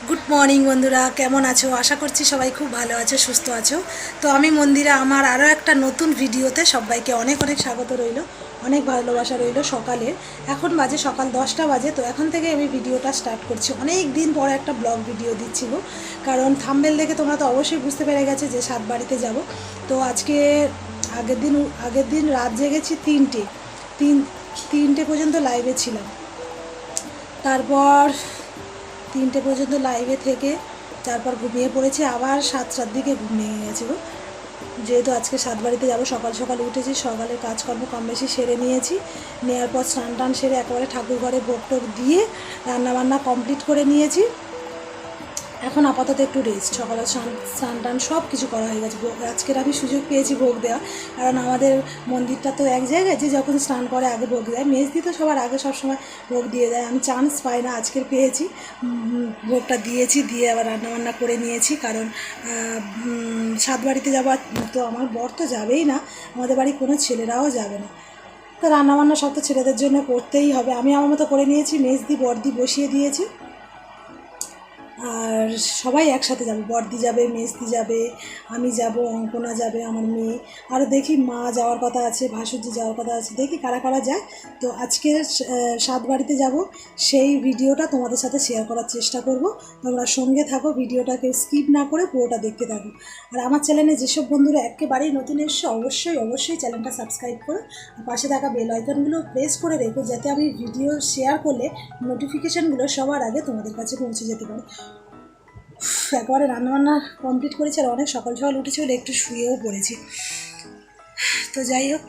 Good morning বন্ধুরা, কেমন আছো? আশা করছি সবাই খুব ভালো আছো, সুস্থ আছো। তো আমি মন্দিরা, আমার আরও একটা নতুন ভিডিওতে সবাইকে অনেক অনেক স্বাগত রইল, অনেক ভালোবাসা রইল। সকালের এখন বাজে সকাল 10টা বাজে। তো এখন থেকে আমি ভিডিওটা স্টার্ট করছি। অনেক দিন পরে একটা ব্লগ ভিডিও দিচ্ছি গো, কারণ থাম্বনেল দেখে তোমরা তো অবশ্যই বুঝতে পেরে গেছে যে সাতবাড়িতে যাব। তো আজকে আগের দিন রাত জেগেছি তিনটে পর্যন্ত লাইভে ছিলাম। তারপর 3টে পর্যন্ত লাইভে থেকে তারপর ঘুমিয়ে পড়েছি। আবার 7টার দিকে ঘুম ভেঙে গেছে গো, যেহেতু আজকে সাতবাড়িতে যাব। সকাল সকাল উঠেছি, সকালের কাজকর্ম কম বেশি সেরে নিয়েছি। নেওয়ার পর স্নান টান সেরে একেবারে ঠাকুর ঘরে ভোগ টোগ দিয়ে রান্নাবান্না কমপ্লিট করে নিয়েছি। এখন আপাতত একটু রেস্ট। সকালে স্নান টান সব কিছু করা হয়ে গেছে। আজকের আমি সুযোগ পেয়েছি ভোগ দেওয়া, কারণ আমাদের মন্দিরটা তো এক জায়গায়, যে যখন স্নান করে আগে ভোগ দেয়। মেজদি তো সবার আগে সবসময় ভোগ দিয়ে দেয়, আমি চান্স পাই না, আজকের পেয়েছি। ভোগটা দিয়েছি, দিয়ে আবার রান্নাবান্না করে নিয়েছি। কারণ সাতবাড়িতে যাবো, তো আমার বর তো যাবেই না, আমাদের বাড়ি কোনো ছেলেরাও যাবে না। তো রান্নাবান্না সব তো ছেলেদের জন্য করতেই হবে। আমি আমার মতো করে নিয়েছি, মেজদি বর্দি বসিয়ে দিয়েছি। আর সবাই একসাথে যাবে, বর্দি যাবে, মেজদি যাবে, আমি যাব, অঙ্কনা যাবে, আমার মেয়ে, আরও দেখি মা যাওয়ার কথা আছে, ভাসুরজি যাওয়ার কথা আছে, দেখি কারা কারা যায়। তো আজকে সাতবাড়িতে যাব, সেই ভিডিওটা তোমাদের সাথে শেয়ার করার চেষ্টা করব। তোমরা সঙ্গে থাকো, ভিডিওটাকে স্কিপ না করে পুরোটা দেখতে থাকো। আর আমার চ্যানেলে যেসব বন্ধুরা একেবারেই নতুন এসছে, অবশ্যই চ্যানেলটা সাবস্ক্রাইব করো, আর পাশে থাকা বেল আইকনগুলো প্রেস করে রেখো, যাতে আমি ভিডিও শেয়ার করলে নোটিফিকেশানগুলো সবার আগে তোমাদের কাছে পৌঁছে যেতে পারে। একবারে রান্নাবান্না কমপ্লিট করেছি, আর অনেক সকাল সকাল উঠেছি বলে একটু শুয়েও পড়েছি। তো যাই হোক,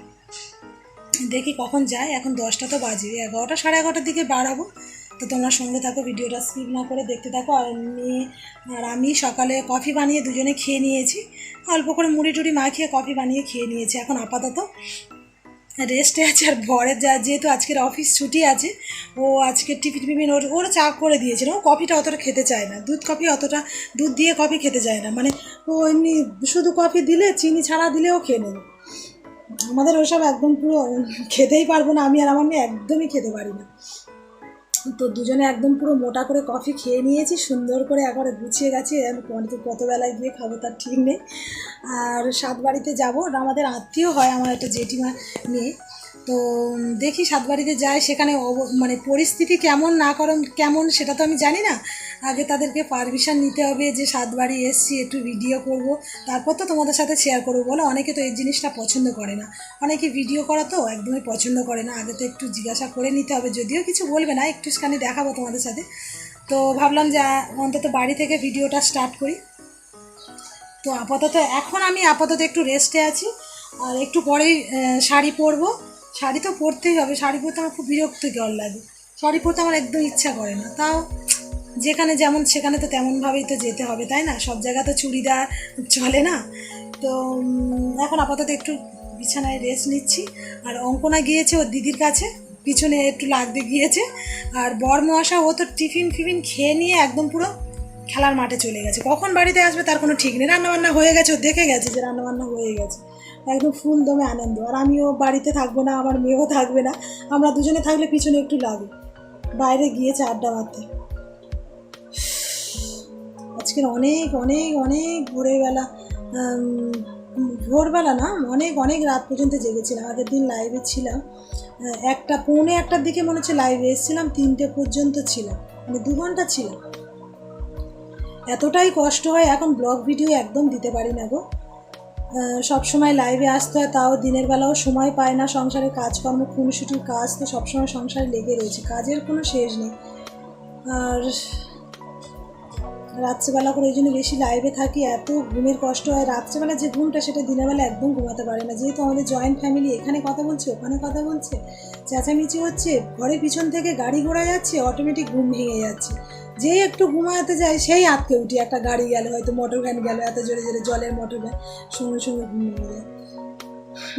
দেখি কখন যায়। এখন 10টা তো বাজে, 11টা 11:30টার দিকে বাড়াবো। তো তোমরা সঙ্গে থাকো, ভিডিওটা স্কিপ না করে দেখতে থাকো। আর আমি সকালে কফি বানিয়ে দুজনে খেয়ে নিয়েছি, অল্প করে মুড়ি টুড়ি মাখিয়ে কফি বানিয়ে খেয়ে নিয়েছি। এখন আপাতত রেস্টে আছে। আর বরের যেহেতু আজকের অফিস ছুটি আছে, ও আজকে টিফিন ওরা চা করে দিয়েছিল। ও কফিটা অতটা খেতে চায় না, দুধ দিয়ে কফি খেতে চায় না। মানে ও এমনি শুধু কফি দিলে, চিনি ছাড়া দিলেও খেয়ে নেবে। আমাদের ওসব একদম পুরো খেতেই পারবো না, আমি আর আমার মেয়ে একদমই খেতে পারি না। তো দুজনে একদম পুরো মোটা করে কফি খেয়ে নিয়েছি, সুন্দর করে একবারে গুছিয়ে গেছে। আমি কত বেলায় গিয়ে খাবো তার ঠিক নেই। আর সাতবাড়িতে যাবো, আমাদের আত্মীয় হয়, আমার একটা জেঠিমা মেয়ে। তো দেখি সাতবাড়িতে যায়, সেখানে মানে পরিস্থিতি কেমন কেমন সেটা তো আমি জানি না। আগে তাদেরকে পারমিশন নিতে হবে যে সাতবাড়ি এসছি, একটু ভিডিও করব, তারপর তো তোমাদের সাথে শেয়ার করবো। বলো, অনেকে তো এই জিনিসটা পছন্দ করে না, অনেকে ভিডিও করা তো একদমই পছন্দ করে না। আগে তো একটু জিজ্ঞাসা করে নিতে হবে, যদিও কিছু বলবে না, একটুখানি দেখাবো তোমাদের সাথে। তো ভাবলাম যে অন্তত বাড়ি থেকে ভিডিওটা স্টার্ট করি। তো আমি আপাতত একটু রেস্টে আছি। আর একটু পরেই শাড়ি পরবো। শাড়ি তো পরতেই হবে, শাড়ি পরতে আমার খুব বিরক্তিকর লাগে, শাড়ি পরতে আমার একদম ইচ্ছা করে না। তাও যেখানে যেমন সেখানে তো তেমনভাবেই তো যেতে হবে, তাই না? সব জায়গা তো চুড়িদার চলে না। তো এখন আপাতত একটু বিছানায় রেস্ট নিচ্ছি। আর অঙ্কনা গিয়েছে ওর দিদির কাছে, পিছনে একটু লাগতে গিয়েছে। আর বরমশা ও তো টিফিন খেয়ে নিয়ে একদম পুরো খেলার মাঠে চলে গেছে। কখন বাড়িতে আসবে তার কোনো ঠিক নেই। রান্নাবান্না হয়ে গেছে, ও দেখে গেছে যে রান্নাবান্না হয়ে গেছে, একদম ফুল দমে আনন্দ। আর আমিও বাড়িতে থাকবো না, আমার মেয়েও থাকবে না, আমরা দুজনে থাকলে পিছনে একটু লাগে। বাইরে গিয়েছে আড্ডা মারতে। আজকের অনেক অনেক অনেক ভোরবেলা না, অনেক রাত পর্যন্ত জেগেছিলাম। আগের দিন লাইভে ছিলাম, পৌনে একটার দিকে মনে হচ্ছে লাইভে এসেছিলাম, 3টে পর্যন্ত ছিলাম, মানে 2 ঘন্টা ছিলাম। এতটাই কষ্ট হয়, এখন ব্লগ ভিডিও একদম দিতে পারি না গো। সব সময় লাইভে আসতে হয়, তাও দিনের বেলাও সময় পায় না। সংসারের কাজকর্ম, খুনসুটির কাজ তো সবসময় সংসারে লেগে রয়েছে, কাজের কোনো শেষ নেই। আর রাত্রেবেলা করে এই জন্য বেশি লাইভে থাকি, এত ঘুমের কষ্ট হয়। রাত্রেবেলা যে ঘুমটা, সেটা দিনের বেলা একদম ঘুমাতে পারে না। যেহেতু আমাদের জয়েন্ট ফ্যামিলি, এখানে কথা বলছে, ওখানে কথা বলছে, চেঁচামেচি হচ্ছে, ঘরের পিছন থেকে গাড়ি ঘোড়া যাচ্ছে, অটোমেটিক ঘুম ভেঙে যাচ্ছে। যেই একটু ঘুমাতে যায়, সেই আঁতকে উঠি, একটা গাড়ি গেল, হয়তো মোটর ভ্যান গেল, এত জোরে জলের মোটর ভ্যান, সঙ্গে সঙ্গে ঘুম ভেঙে যায়।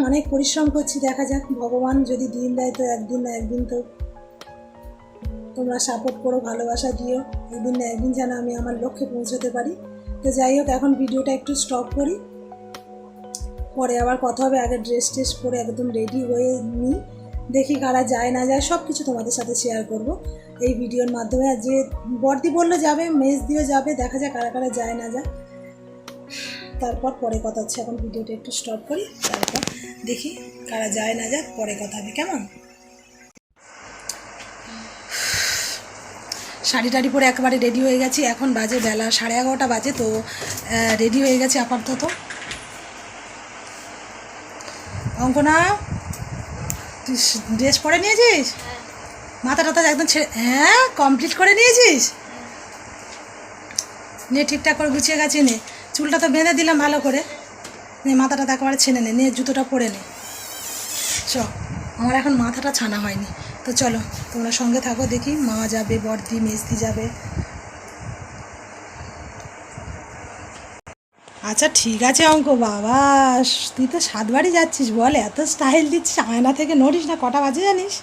অনেক পরিশ্রম করছি, দেখা যাক, ভগবান যদি দিন দেয় তো একদিন না একদিন তো তোমরা সাপোর্ট করো, ভালোবাসা দিও, একদিন না একদিন যেন আমি আমার লক্ষ্যে পৌঁছতে পারি। তো যাই হোক, এখন ভিডিওটা একটু স্টপ করি, পরে আবার কথা হবে। আগে ড্রেস পরে একদম রেডি হয়ে নিই, দেখি কারা যায় না যায় সব কিছু তোমাদের সাথে শেয়ার করব এই ভিডিওর মাধ্যমে। আর যে বর্দি বললো যাবে, মেজদিও যাবে, দেখা যায় কারা কারা যায় না যায়, তারপর পরে কথা হচ্ছে। এখন ভিডিওটা একটু স্টপ করি, তারপর দেখি কারা যায় না যায়, পরে কথা হবে, কেমন? শাড়ি টাড়ি পরে একেবারে রেডি হয়ে গেছি, এখন বাজে বেলা 11:30 বাজে, তো রেডি হয়ে গেছি আপাতত। অঙ্কনা, তুই ড্রেস পরে নিয়েছিস? মাথা টাথা একদম ছেড়ে, হ্যাঁ কমপ্লিট করে নিয়েছিস? নে ঠিকঠাক করে গুছিয়ে গেছি, নে চুলটা তো বেঁধে দিলাম ভালো করে, নে মাথাটা একেবারে ছেড়ে নে, নে জুতোটা পরে নে। চ, আমার এখন মাথাটা ছানা হয়নি, তো চলো তোমরা সঙ্গে থাকো, দেখি মা যাবে, বর্দি মেজদি যাবে। আচ্ছা ঠিক আছে অঙ্ক, বাবা তুই তো 7 বাড়ি যাচ্ছিস, বল এত স্টাইল দিচ্ছিস, আয়না থেকে নড়িস না, কটা বাজে জানিস?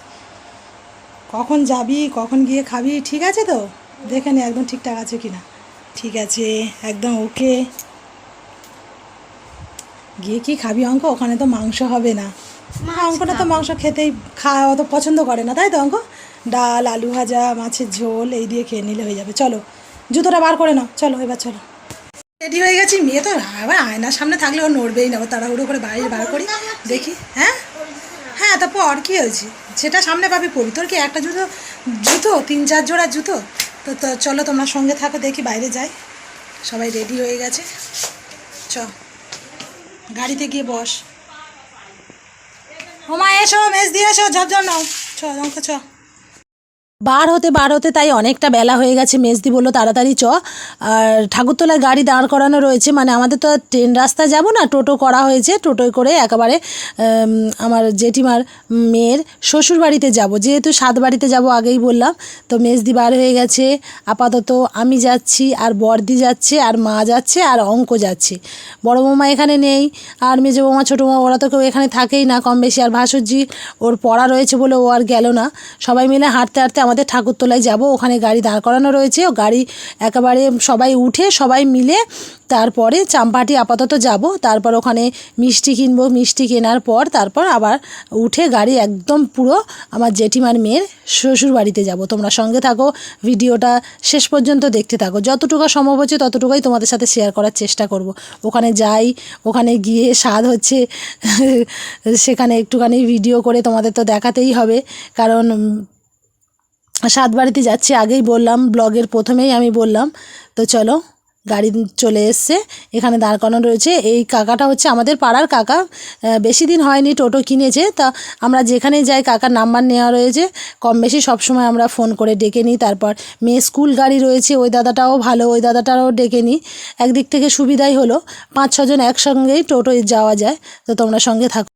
কখন যাবি, কখন গিয়ে খাবি, ঠিক আছে তো? দেখে নে একদম ঠিকঠাক আছে কি না। ঠিক আছে, একদম ওকে। গিয়ে কি খাবি অঙ্ক? ওখানে তো মাংস হবে না, অঙ্কটা তো মাংস খেতেই খাওয়া অত পছন্দ করে না, তাই তো অঙ্ক? ডাল, আলু ভাজা, মাছের ঝোল এই দিয়ে খেয়ে নিলে হয়ে যাবে। চলো জুতোটা বার করে নাও, চলো এবার চলো। রেডি হয়ে গেছি, মেয়ে তো আবার আয়নার সামনে থাকলে ও নড়বেই না, ও তাড়াহুড়ো করে বাইরে বার করি, দেখি। হ্যাঁ হ্যাঁ, তা পর কী হয়েছে, সেটা সামনে পাবি পড়ি, তোর কি একটা জুতো, জুতো 3-4 জোড়া জুতো? তো তো চলো তোমরা সঙ্গে থাকো, দেখি বাইরে যাই। সবাই রেডি হয়ে গেছে, চ গাড়িতে গিয়ে বস। ওমা এসো, মেজ দিয়ে এসো, ঝপঝপ নাও, চ অঙ্ক চ। বার হতে তাই অনেকটা বেলা হয়ে গেছে। মেজদি বললো তাড়াতাড়ি চ, আর ঠাকুরতলায় গাড়ি দাঁড় করানো রয়েছে, মানে আমাদের তো ট্রেন রাস্তায় যাব না, টোটো করা হয়েছে, টোটোয় করে একেবারে আমার জেঠিমার মেয়ের শ্বশুর বাড়িতে যাব, যেহেতু 7 বাড়িতে যাব আগেই বললাম। তো মেজদি বার হয়ে গেছে, আপাতত আমি যাচ্ছি, আর বর্দি যাচ্ছে, আর মা যাচ্ছে, আর অঙ্ক যাচ্ছে। বড় বৌমা এখানে নেই, আর মেজো বৌমা ছোটো বৌমা ওরা তো কেউ এখানে থাকেই না কম বেশি, আর ভাসুরজি ওর পড়া রয়েছে বলে ও আর গেল না। সবাই মিলে হাঁটতে হাঁটতে আমাদের ঠাকুরতলায় যাব, ওখানে গাড়ি দাঁড় করানো রয়েছে, ও গাড়ি একেবারে সবাই উঠে সবাই মিলে তারপরে চাম্পাহাটি আপাতত যাব, তারপর ওখানে মিষ্টি কিনবো, মিষ্টি কেনার পর তারপর আবার উঠে গাড়ি একদম পুরো আমার জেঠিমার মেয়ের শ্বশুর বাড়িতে যাব। তোমরা সঙ্গে থাকো, ভিডিওটা শেষ পর্যন্ত দেখতে থাকো, যতটুকু সম্ভব হচ্ছে ততটুকুই তোমাদের সাথে শেয়ার করার চেষ্টা করব। ওখানে যাই, ওখানে গিয়ে স্বাদ হচ্ছে সেখানে একটুখানি ভিডিও করে তোমাদের তো দেখাতেই হবে, কারণ 7 বাড়িতে যাচ্ছি, আগেই বললাম, ব্লগের প্রথমেই আমি বললাম। তো চলো, গাড়ি চলে এসছে, এখানে দাঁড় করানো রয়েছে। এই কাকাটা হচ্ছে আমাদের পাড়ার কাকা, বেশি দিন হয়নি টোটো কিনেছে, তা আমরা যেখানে যাই কাকার নাম্বার নেওয়া রয়েছে, কম বেশি সবসময় আমরা ফোন করে ডেকে নিই। তারপর মেয়ে স্কুল গাড়ি রয়েছে, ওই দাদাটাও ভালো, ওই দাদাটাও ডেকে নিই, একদিক থেকে সুবিধাই হলো, 5-6 জন একসঙ্গেই টোটোয় যাওয়া যায়। তো তোমরা সঙ্গে থাকো।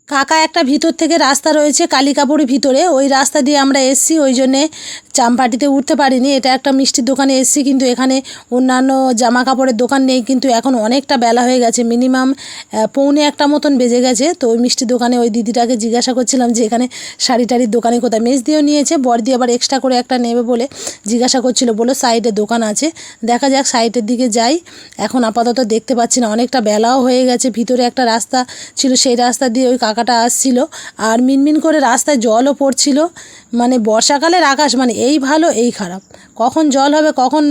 কাকা একটা ভিতর থেকে রাস্তা রয়েছে কালিকাপুরের ভিতরে, ওই রাস্তা দিয়ে আমরা এসছি, ওই জন্যে চাম্পাহাটিতে উঠতে পারিনি। এটা একটা মিষ্টির দোকানে এসছি, কিন্তু এখানে অন্যান্য জামা কাপড়ের দোকান নেই, কিন্তু এখন অনেকটা বেলা হয়ে গেছে, মিনিমাম 1:45 মতন বেজে গেছে। তো ওই মিষ্টির দোকানে ওই দিদিটাকে জিজ্ঞাসা করছিলাম যে এখানে শাড়ি টাড়ির দোকানে কোথায়, মেজদিও নিয়েছে, বড়দি আবার এক্সট্রা করে একটা নেবে বলে জিজ্ঞাসা করছিল, বলো সাইডে দোকান আছে, দেখা যাক সাইডের দিকে যাই। এখন আপাতত দেখতে পাচ্ছি না, অনেকটা বেলাও হয়ে গেছে। ভিতরে একটা রাস্তা ছিল, সেই রাস্তা দিয়ে ওই কাকাটা আসছিল, আর মিনমিন করে রাস্তায় জলও পড়ছিল। মানে বর্ষাকালের আকাশ মানে এই ভালো এই খারাপ, কখন জল হবে কখন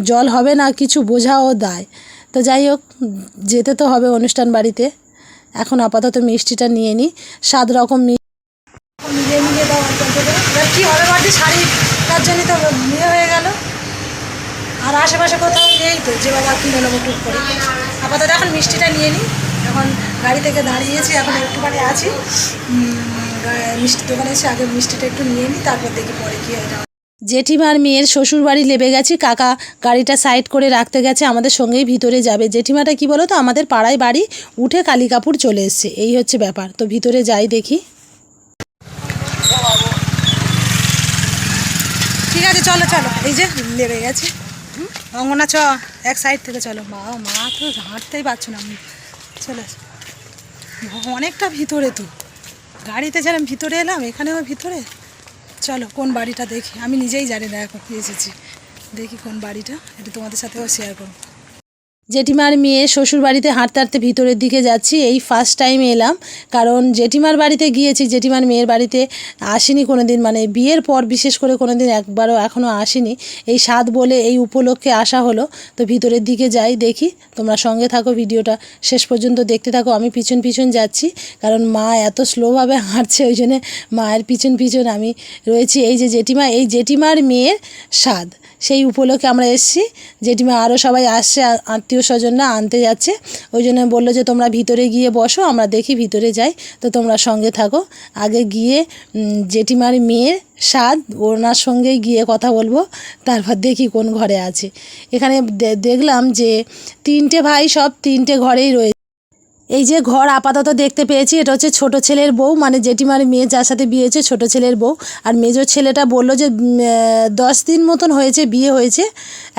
জল হবে না কিছু বোঝাও দায়। তো যাই হোক, যেতে তো হবে অনুষ্ঠান বাড়িতে। এখন আপাতত মিষ্টিটা নিয়ে নিই, 7 রকম মিলিয়ে মিলিয়ে দাও, কী হবে বাড়ি শাড়ি, তার জন্যই তো বিয়ে হয়ে গেল। আর আশেপাশে কোথাও নেই তো যে বাবা কিনে নেবো টুক করে, আপাতত এখন মিষ্টিটা নিয়ে নিই। এখন গাড়ি থেকে দাঁড়িয়েছি, এখন একটুখানি আছি মিষ্টির দোকানে এসে আগে মিষ্টিটা একটু নিয়ে নিই, তারপর দেখি পরে কী হয়। জেঠিমার মেয়ের শ্বশুর বাড়ি লেবে গেছি, কাকা গাড়িটা সাইড করে রাখতে গেছে, আমাদের সঙ্গেই ভিতরে যাবে। জেঠিমাটা কি বলো তো, আমাদের পাড়ায় বাড়ি, উঠে কালিকাপুর চলে এসছে, এই হচ্ছে ব্যাপার। তো ভিতরে যাই দেখি। ঠিক আছে চলো চলো, এই যে লেবে গেছে অঙ্গনা, চ এক সাইড থেকে চলো। মা তো হাঁটতেই পারছো না, চলে অনেকটা ভিতরে, তো গাড়িতে যেরকম ভিতরে এলাম এখানেও ভিতরে। চলো কোন বাড়িটা দেখি, আমি নিজেই জানি না এখন এসেছি, দেখি কোন বাড়িটা, এটা তোমাদের সাথেও শেয়ার করবো। জেঠিমার মেয়ে শ্বশুর বাড়িতে হাঁটতে হাঁটতে ভিতরের দিকে যাচ্ছি, এই ফার্স্ট টাইম এলাম, কারণ জেঠিমার বাড়িতে গিয়েছি, জেঠিমার মেয়ের বাড়িতে আসিনি কোনো দিন, মানে বিয়ের পর বিশেষ করে কোনো দিন একবারও এখনও আসিনি। এই স্বাদ বলে এই উপলক্ষে আসা হলো। তো ভিতরের দিকে যাই দেখি, তোমরা সঙ্গে থাকো, ভিডিওটা শেষ পর্যন্ত দেখতে থাকো। আমি পিছন পিছন যাচ্ছি, কারণ মা এত স্লোভাবে হাঁটছে, ওই জন্যে মায়ের পিছন পিছন আমি রয়েছি। এই যে জেঠিমা, এই জেঠিমার মেয়ের স্বাদ, সেই উপলক্ষে আমরা এসেছি। জেঠিমা আরও সবাই আসছে, আত্মীয় স্বজনরা আনতে যাচ্ছে, ওই জন্য বললো যে তোমরা ভিতরে গিয়ে বসো, আমরা দেখি ভিতরে যাই। তো তোমরা সঙ্গে থাকো, আগে গিয়ে জেঠিমার মেয়ের স্বাদ, ওনার সঙ্গেই গিয়ে কথা বলবো, তারপর দেখি কোন ঘরে আছে। এখানে দেখলাম যে 3টে ভাই, সব 3টে ঘরেই রয়েছে। এই যে ঘর আপাতত দেখতে পেয়েছি, এটা হচ্ছে ছোটো ছেলের বউ, মানে জেঠিমার মেয়ে যার সাথে বিয়ে হয়েছে ছোটো ছেলের বউ। আর মেজর ছেলেটা বললো যে 10 দিন মতন হয়েছে বিয়ে হয়েছে,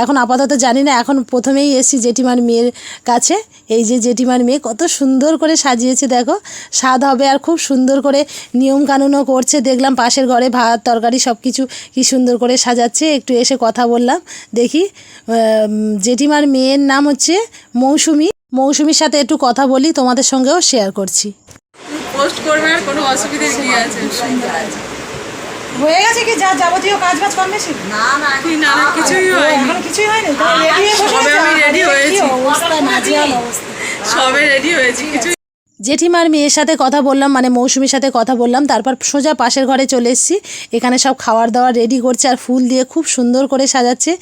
এখন আপাতত জানি না। এখন প্রথমেই এসেছি জেঠিমার মেয়ের কাছে। এই যে জেঠিমার মেয়ে কত সুন্দর করে সাজিয়েছে, দেখো স্বাদ হবে, আর খুব সুন্দর করে নিয়মকানুনও করছে। দেখলাম পাশের ঘরে ভাত তরকারি সব কিছু কি সুন্দর করে সাজাচ্ছে, একটু এসে কথা বললাম। দেখি জেঠিমার মেয়ের নাম হচ্ছে মৌসুমি, মৌসুমীর সাথে একটু কথা বলি, তোমাদের সঙ্গেও শেয়ার করছি। পোস্ট করবে, আর কোনো অসুবিধা কি আছে? হয়ে গেছে কি যা যাবতীয় কাজ বাজ কম বেশি? না না কিছুই হয়নি, এখন কিছুই হয়নি, তাহলে রেডি হয়ে বসে সবে আমি রেডি হয়েছি, অবস্থা নাজিয়াল অবস্থা, সবে রেডি হয়েছি, কিছু জেঠিমার মেয়ের সাথে কথা বললাম, মানে মৌসুমীর সাথে কথা বললাম, তারপর সোজা পাশের ঘরে চলে এসেছি। এখানে সব খাবার দাবার রেডি করছে, আর ফুল দিয়ে খুব সুন্দর করে সাজাচ্ছে।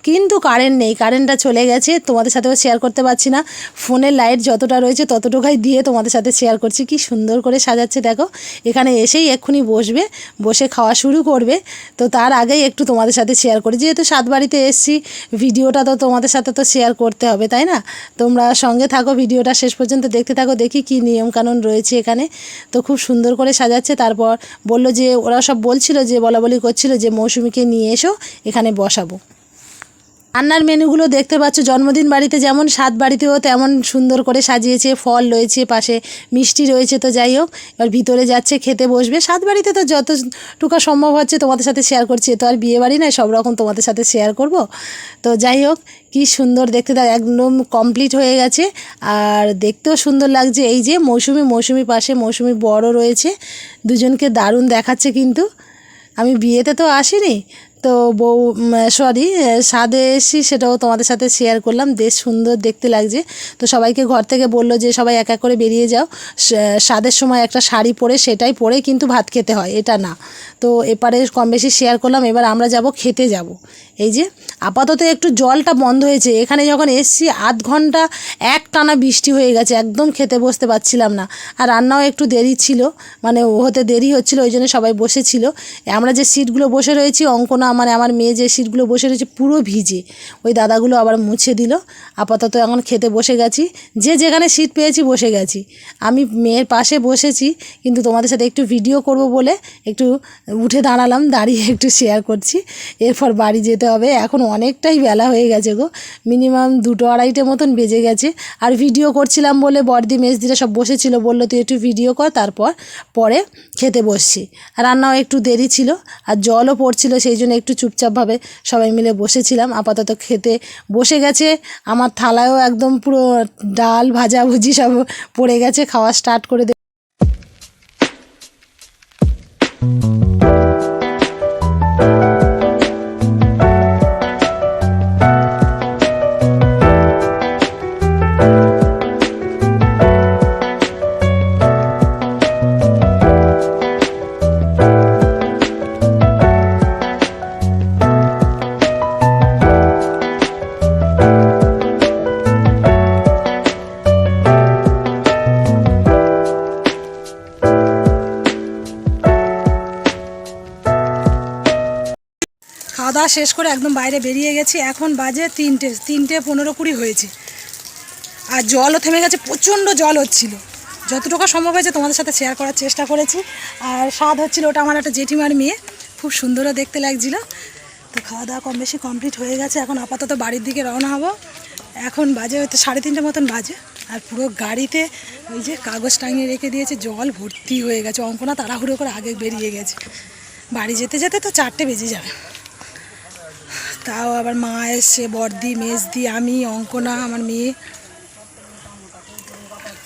কিন্তু কারেন্ট নেই, কারেন্টটা চলে গেছে, তোমাদের সাথেও শেয়ার করতে পারছি না। ফোনের লাইট যতটা রয়েছে ততটুকুই দিয়ে তোমাদের সাথে শেয়ার করছি। কি সুন্দর করে সাজাচ্ছে দেখো। এখানে এসেই এক্ষুনি বসবে, বসে খাওয়া শুরু করবে। তো তার আগেই একটু তোমাদের সাথে শেয়ার করি, যেহেতু সাত বাড়িতে এসেছি, ভিডিওটা তো তোমাদের সাথে তো শেয়ার করতে হবে, তাই না? তোমরা সঙ্গে থাকো, ভিডিওটা শেষ পর্যন্ত দেখতে থাকো, দেখি কী নিয়মকানুন রয়েছে এখানে। তো খুব সুন্দর করে সাজাচ্ছে। তারপর বললো যে, ওরা সব বলছিল যে, বলা বলি করছিল যে মৌসুমীকে নিয়ে এসো, এখানে বসাবো। রান্নার মেনুগুলো দেখতে পাচ্ছ, জন্মদিন বাড়িতে যেমন স্বাদ বাড়িতেও তেমন সুন্দর করে সাজিয়েছে, ফল রয়েছে, পাশে মিষ্টি রয়েছে। তো যাই হোক, এবার ভিতরে যাচ্ছে, খেতে বসবে। স্বাদ বাড়িতে তো যতটুকু সম্ভব হচ্ছে তোমাদের সাথে শেয়ার করছি, তো আর বিয়ে বাড়ি নয়, সব রকম তোমাদের সাথে শেয়ার করব। তো যাই হোক, কি সুন্দর দেখতে, একদম কমপ্লিট হয়ে গেছে, আর দেখতেও সুন্দর লাগছে। এই যে মৌসুমি পাশে, মৌসুমি বড় রয়েছে, দুজনকে দারুণ দেখাচ্ছে। কিন্তু আমি বিয়েতে তো আসিনি, তো স্বাদে এসেছি, সেটাও তোমাদের সাথে শেয়ার করলাম। বেশ সুন্দর দেখতে লাগছে। তো সবাইকে ঘর থেকে বললো যে সবাই এক এক করে বেরিয়ে যাও, স্বাদের সময় একটা শাড়ি পরে, সেটাই পরে কিন্তু ভাত খেতে হয়, এটা না। তো এপারে কম বেশি শেয়ার করলাম। এবার আমরা যাব, খেতে যাব। এই যে আপাতত একটু জলটা বন্ধ হয়েছে, এখানে যখন এসছি আধ ঘন্টা একটানা বৃষ্টি হয়ে গেছে, একদম খেতে বসতে পারছিলাম না। আর রান্নাও একটু দেরি ছিল, মানে হতে দেরি হচ্ছিলো, ওই জন্য সবাই বসেছিল। আমরা যে সিটগুলো বসে রয়েছি, অঙ্কনা মানে আমার মেয়ে যে সিটগুলো বসে রয়েছে পুরো ভিজে, ওই দাদাগুলো আবার মুছে দিল। আপাতত এখন খেতে বসে গেছি, যে যেখানে সিট পেয়েছি বসে গেছি। আমি মেয়ের পাশে বসেছি, কিন্তু তোমাদের সাথে একটু ভিডিও করব বলে একটু উঠে দাঁড়ালাম, দাঁড়িয়ে একটু শেয়ার করছি। এরপর বাড়ি যেতে হবে, এখন অনেকটাই বেলা হয়ে গেছে গো, মিনিমাম 2-2:30 মতন বেজে গেছে। আর ভিডিও করছিলাম বলে বড়দি মেজদিরা সব বসেছিল, বললো তুই একটু ভিডিও কর, তারপর পরে খেতে বসছি। রান্নাও একটু দেরি ছিল, আর জলও পড়ছিল, সেই জন্য একটু চুপচাপভাবে সবাই মিলে বসেছিলাম। আপাতত খেতে বসে গেছে, আমার থালায়ও একদম পুরো ডাল ভাজা ভুজি সব পড়ে গেছে, খাওয়া স্টার্ট করে খাওয়া দাওয়া শেষ করে একদম বাইরে বেরিয়ে গেছি। এখন বাজে 3:15 হয়েছে, আর জলও থেমে গেছে, প্রচণ্ড জল হচ্ছিল। যতটুকু সম্ভব হয়েছে তোমাদের সাথে শেয়ার করার চেষ্টা করেছি। আর স্বাদ হচ্ছিল, ওটা আমার একটা জেঠিমার মেয়ে, খুব সুন্দরও দেখতে লাগছিল। তো খাওয়া দাওয়া কম বেশি কমপ্লিট হয়ে গেছে, এখন আপাতত বাড়ির দিকে রওনা হব। এখন বাজে হয়তো 3:30 মতন বাজে, আর পুরো গাড়িতে ওই যে কাগজ টাঙিয়ে রেখে দিয়েছে, জল ভর্তি হয়ে গেছে। অঙ্কনা তাড়াহুড়ো করে আগে বেরিয়ে গেছে, বাড়ি যেতে যেতে তো 4টে বেজে যাবে। তাও আবার মা এসছে, বড়দি, মেজদি, আমি, অঙ্কনা, আমার মেয়ে,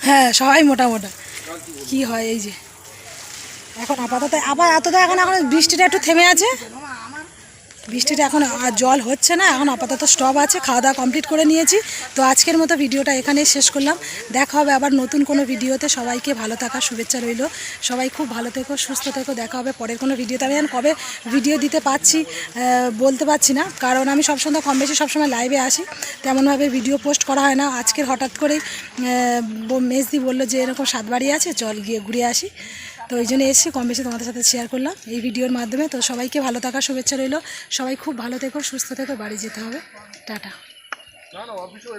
হ্যাঁ সবাই মোটা মোটা। কি হয় এই যে এখন আপাতত এখন বৃষ্টিটা একটু থেমে আছে, বৃষ্টিটা এখন আর জল হচ্ছে না, এখন আপাতত স্টপ আছে। খাওয়া দাওয়া কমপ্লিট করে নিয়েছি। তো আজকের মতো ভিডিওটা এখানেই শেষ করলাম। দেখা হবে আবার নতুন কোনো ভিডিওতে। সবাইকে ভালো থাকার শুভেচ্ছা রইল। সবাই খুব ভালো থেকো, সুস্থ থেকো। দেখা হবে পরের কোনো ভিডিওতে। আমি কবে ভিডিও দিতে পারছি বলতে পারছি না, কারণ আমি সবসময় কম বেশি সবসময় লাইভে আসি, তেমনভাবে ভিডিও পোস্ট করা হয় না। আজকের হঠাৎ করেই মেজদি বললো যে এরকম সাতবাড়ি আছে, চল গিয়ে ঘুরে আসি। তো ওই জন্য এসে কম বেশি তোমাদের সাথে শেয়ার করলাম এই ভিডিওর মাধ্যমে। তো সবাইকে ভালো থাকার শুভেচ্ছা রইল। সবাই খুব ভালো থেকো, সুস্থ থেকো। বাড়ি যেতে হবে। টাটা।